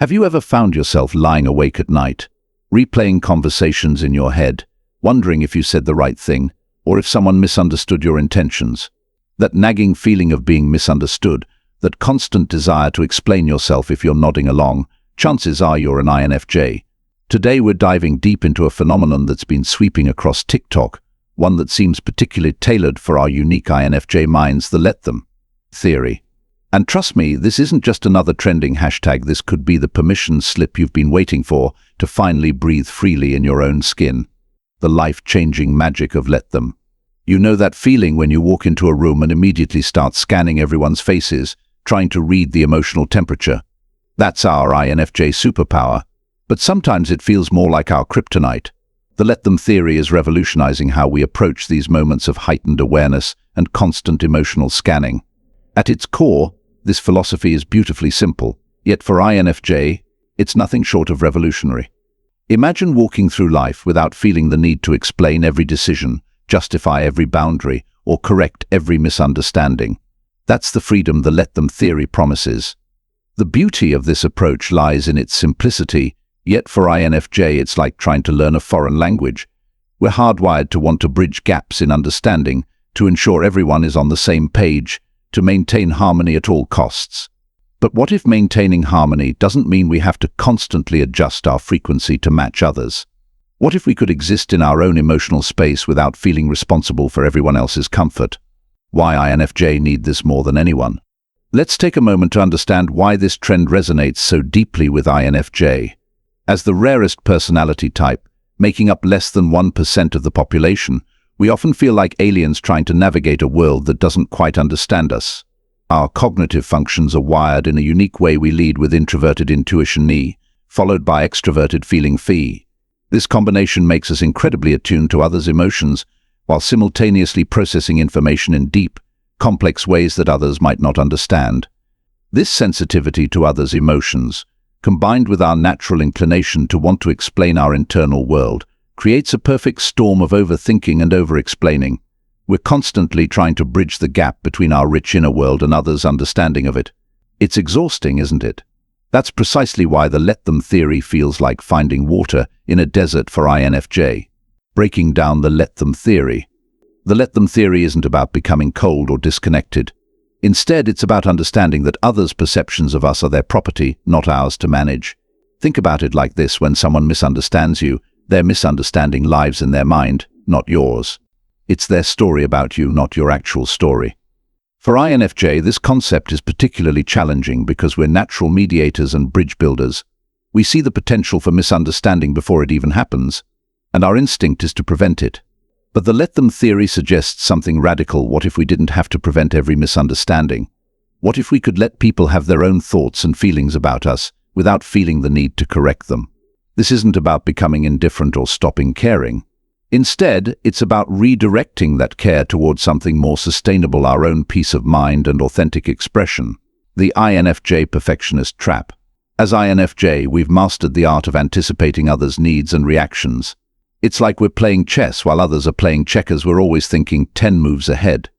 Have you ever found yourself lying awake at night, replaying conversations in your head, wondering if you said the right thing, or if someone misunderstood your intentions? That nagging feeling of being misunderstood, that constant desire to explain yourself if you're nodding along, chances are you're an INFJ. Today we're diving deep into a phenomenon that's been sweeping across TikTok, one that seems particularly tailored for our unique INFJ minds, the let them theory. And trust me, this isn't just another trending hashtag. This could be the permission slip you've been waiting for to finally breathe freely in your own skin. The life-changing magic of let them. You know that feeling when you walk into a room and immediately start scanning everyone's faces, trying to read the emotional temperature. That's our INFJ superpower, but sometimes it feels more like our kryptonite. The let them theory is revolutionizing how we approach these moments of heightened awareness and constant emotional scanning. At its core, this philosophy is beautifully simple, yet for INFJ, it's nothing short of revolutionary. Imagine walking through life without feeling the need to explain every decision, justify every boundary, or correct every misunderstanding. That's the freedom the let them theory promises. The beauty of this approach lies in its simplicity, yet for INFJ it's like trying to learn a foreign language. We're hardwired to want to bridge gaps in understanding, to ensure everyone is on the same page, to maintain harmony at all costs. But what if maintaining harmony doesn't mean we have to constantly adjust our frequency to match others? What if we could exist in our own emotional space without feeling responsible for everyone else's comfort? Why INFJ need this more than anyone? Let's take a moment to understand why this trend resonates so deeply with INFJ. As the rarest personality type, making up less than 1% of the population, we often feel like aliens trying to navigate a world that doesn't quite understand us. Our cognitive functions are wired in a unique way. We lead with introverted intuition E, followed by extroverted feeling Phi. This combination makes us incredibly attuned to others' emotions, while simultaneously processing information in deep, complex ways that others might not understand. This sensitivity to others' emotions, combined with our natural inclination to want to explain our internal world, creates a perfect storm of overthinking and over-explaining. We're constantly trying to bridge the gap between our rich inner world and others' understanding of it. It's exhausting, isn't it? That's precisely why the let them theory feels like finding water in a desert for INFJ. Breaking down the let them theory. The let them theory isn't about becoming cold or disconnected. Instead, it's about understanding that others' perceptions of us are their property, not ours to manage. Think about it like this: when someone misunderstands you, their misunderstanding lives in their mind, not yours. It's their story about you, not your actual story. For INFJ, this concept is particularly challenging because we're natural mediators and bridge builders. We see the potential for misunderstanding before it even happens, and our instinct is to prevent it. But the let them theory suggests something radical. What if we didn't have to prevent every misunderstanding? What if we could let people have their own thoughts and feelings about us without feeling the need to correct them? This isn't about becoming indifferent or stopping caring. Instead, it's about redirecting that care towards something more sustainable, our own peace of mind and authentic expression. The INFJ perfectionist trap. As INFJ, we've mastered the art of anticipating others' needs and reactions. It's like we're playing chess while others are playing checkers. We're always thinking 10 moves ahead.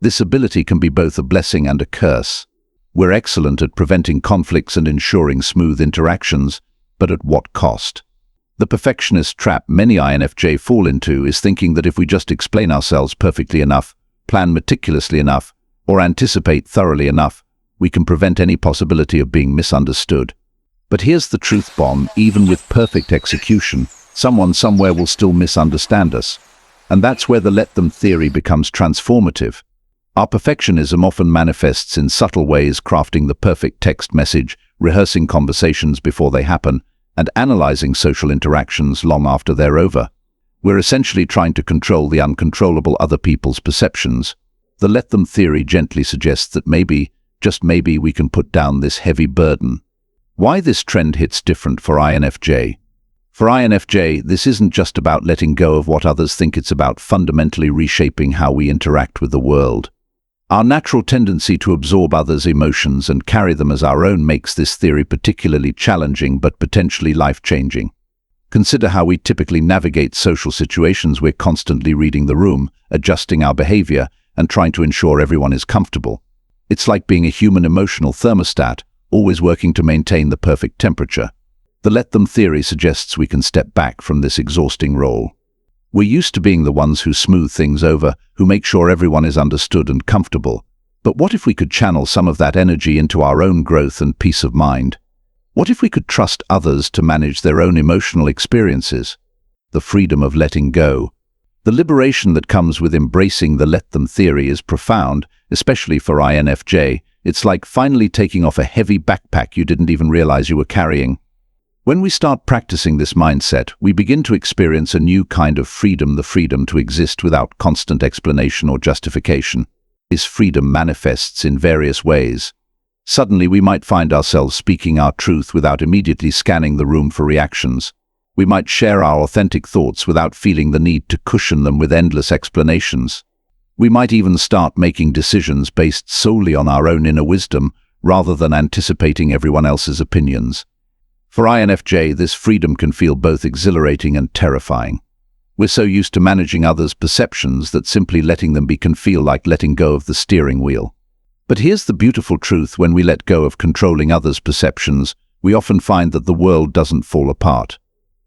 This ability can be both a blessing and a curse. We're excellent at preventing conflicts and ensuring smooth interactions, but at what cost? The perfectionist trap many INFJ fall into is thinking that if we just explain ourselves perfectly enough, plan meticulously enough, or anticipate thoroughly enough, we can prevent any possibility of being misunderstood. But here's the truth bomb: even with perfect execution, someone somewhere will still misunderstand us. And that's where the let them theory becomes transformative. Our perfectionism often manifests in subtle ways: crafting the perfect text message, rehearsing conversations before they happen, and analyzing social interactions long after they're over. We're essentially trying to control the uncontrollable: other people's perceptions. The let them theory gently suggests that maybe, just maybe, we can put down this heavy burden. Why this trend hits different for INFJ? For INFJ, this isn't just about letting go of what others think. It's about fundamentally reshaping how we interact with the world. Our natural tendency to absorb others' emotions and carry them as our own makes this theory particularly challenging but potentially life-changing. Consider how we typically navigate social situations. We're constantly reading the room, adjusting our behavior, and trying to ensure everyone is comfortable. It's like being a human emotional thermostat, always working to maintain the perfect temperature. The let them theory suggests we can step back from this exhausting role. We're used to being the ones who smooth things over, who make sure everyone is understood and comfortable. But what if we could channel some of that energy into our own growth and peace of mind? What if we could trust others to manage their own emotional experiences? The freedom of letting go. The liberation that comes with embracing the let them theory is profound, especially for INFJ. It's like finally taking off a heavy backpack you didn't even realize you were carrying. When we start practicing this mindset, we begin to experience a new kind of freedom, the freedom to exist without constant explanation or justification. This freedom manifests in various ways. Suddenly, we might find ourselves speaking our truth without immediately scanning the room for reactions. We might share our authentic thoughts without feeling the need to cushion them with endless explanations. We might even start making decisions based solely on our own inner wisdom, rather than anticipating everyone else's opinions. For INFJ, this freedom can feel both exhilarating and terrifying. We're so used to managing others' perceptions that simply letting them be can feel like letting go of the steering wheel. But here's the beautiful truth: when we let go of controlling others' perceptions, we often find that the world doesn't fall apart.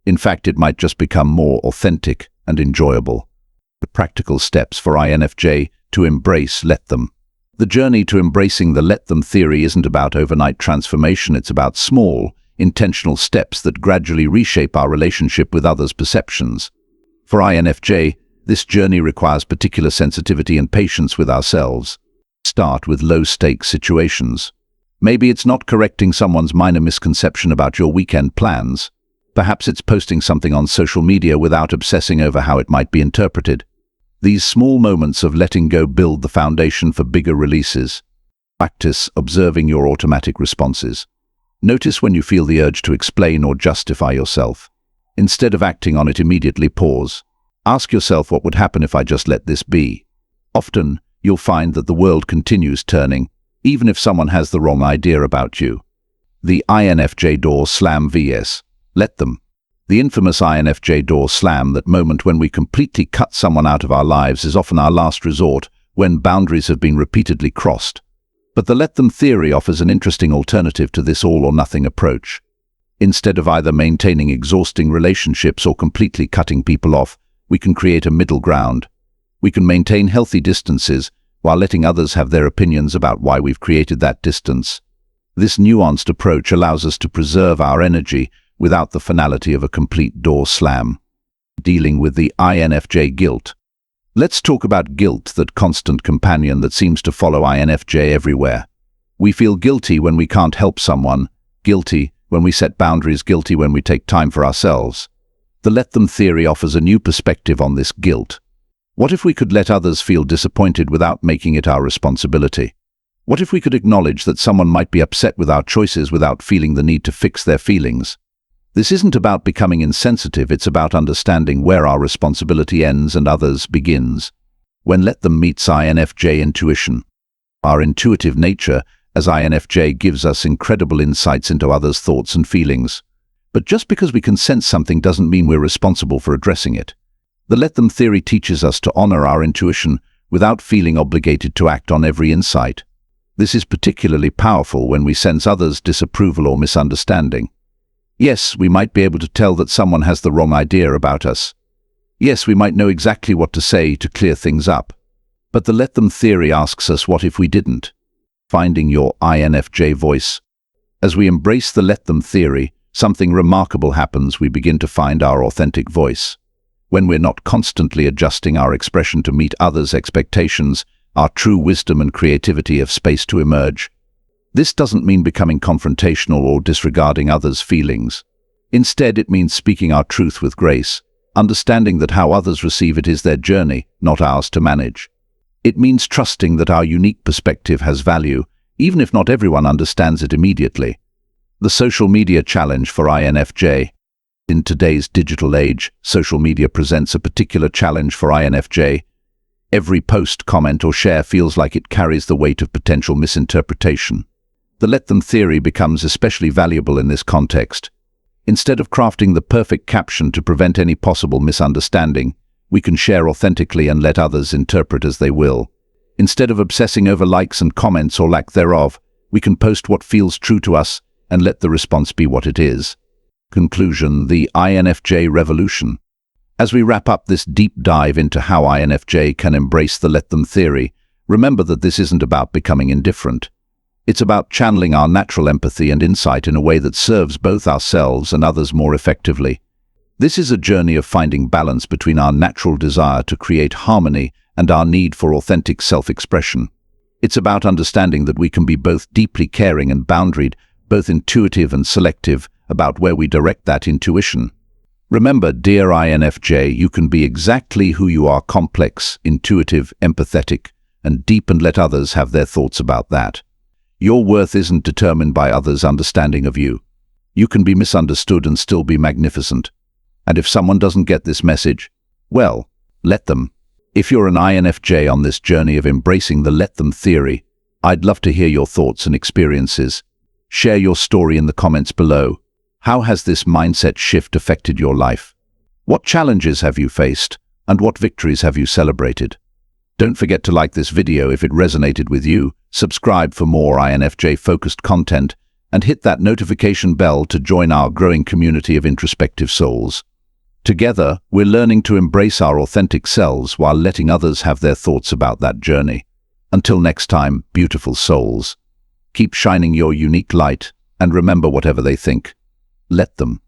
In fact, it might just become more authentic and enjoyable. The practical steps for INFJ to embrace let them. The journey to embracing the let them theory isn't about overnight transformation, it's about small, intentional steps that gradually reshape our relationship with others' perceptions. For INFJ, this journey requires particular sensitivity and patience with ourselves. Start with low-stakes situations. Maybe it's not correcting someone's minor misconception about your weekend plans. Perhaps it's posting something on social media without obsessing over how it might be interpreted. These small moments of letting go build the foundation for bigger releases. Practice observing your automatic responses. Notice when you feel the urge to explain or justify yourself. Instead of acting on it, immediately pause. Ask yourself, what would happen if I just let this be? Often, you'll find that the world continues turning, even if someone has the wrong idea about you. The INFJ door slam vs. Let them. The infamous INFJ door slam, that moment when we completely cut someone out of our lives, is often our last resort, when boundaries have been repeatedly crossed. But the let them theory offers an interesting alternative to this all-or-nothing approach. Instead of either maintaining exhausting relationships or completely cutting people off, we can create a middle ground. We can maintain healthy distances while letting others have their opinions about why we've created that distance. This nuanced approach allows us to preserve our energy without the finality of a complete door slam. Dealing with the INFJ guilt. Let's talk about guilt, that constant companion that seems to follow INFJ everywhere. We feel guilty when we can't help someone, guilty when we set boundaries, guilty when we take time for ourselves. The let them theory offers a new perspective on this guilt. What if we could let others feel disappointed without making it our responsibility? What if we could acknowledge that someone might be upset with our choices without feeling the need to fix their feelings? This isn't about becoming insensitive, it's about understanding where our responsibility ends and others begins. When let them meets INFJ intuition. Our intuitive nature as INFJ gives us incredible insights into others' thoughts and feelings. But just because we can sense something doesn't mean we're responsible for addressing it. The let them theory teaches us to honor our intuition without feeling obligated to act on every insight. This is particularly powerful when we sense others' disapproval or misunderstanding. Yes, we might be able to tell that someone has the wrong idea about us. Yes, we might know exactly what to say to clear things up. But the let them theory asks us, what if we didn't? Finding your INFJ voice. As we embrace the let them theory, something remarkable happens. We begin to find our authentic voice. When we're not constantly adjusting our expression to meet others' expectations, our true wisdom and creativity have space to emerge. This doesn't mean becoming confrontational or disregarding others' feelings. Instead, it means speaking our truth with grace, understanding that how others receive it is their journey, not ours to manage. It means trusting that our unique perspective has value, even if not everyone understands it immediately. The social media challenge for INFJ. In today's digital age, social media presents a particular challenge for INFJ. Every post, comment, or share feels like it carries the weight of potential misinterpretation. The let them theory becomes especially valuable in this context. Instead of crafting the perfect caption to prevent any possible misunderstanding, we can share authentically and let others interpret as they will. Instead of obsessing over likes and comments or lack thereof, We can post what feels true to us and let the response be what it is. Conclusion: the INFJ revolution. As we wrap up this deep dive into how INFJ can embrace the let them theory, remember that this isn't about becoming indifferent. It's about channeling our natural empathy and insight in a way that serves both ourselves and others more effectively. This is a journey of finding balance between our natural desire to create harmony and our need for authentic self-expression. It's about understanding that we can be both deeply caring and boundaried, both intuitive and selective, about where we direct that intuition. Remember, dear INFJ, you can be exactly who you are: complex, intuitive, empathetic, and deep, and let others have their thoughts about that. Your worth isn't determined by others' understanding of you. You can be misunderstood and still be magnificent. And if someone doesn't get this message, well, let them. If you're an INFJ on this journey of embracing the let them theory, I'd love to hear your thoughts and experiences. Share your story in the comments below. How has this mindset shift affected your life? What challenges have you faced, and what victories have you celebrated? Don't forget to like this video if it resonated with you, subscribe for more INFJ-focused content, and hit that notification bell to join our growing community of introspective souls. Together, we're learning to embrace our authentic selves while letting others have their thoughts about that journey. Until next time, beautiful souls, keep shining your unique light, and remember, whatever they think, let them.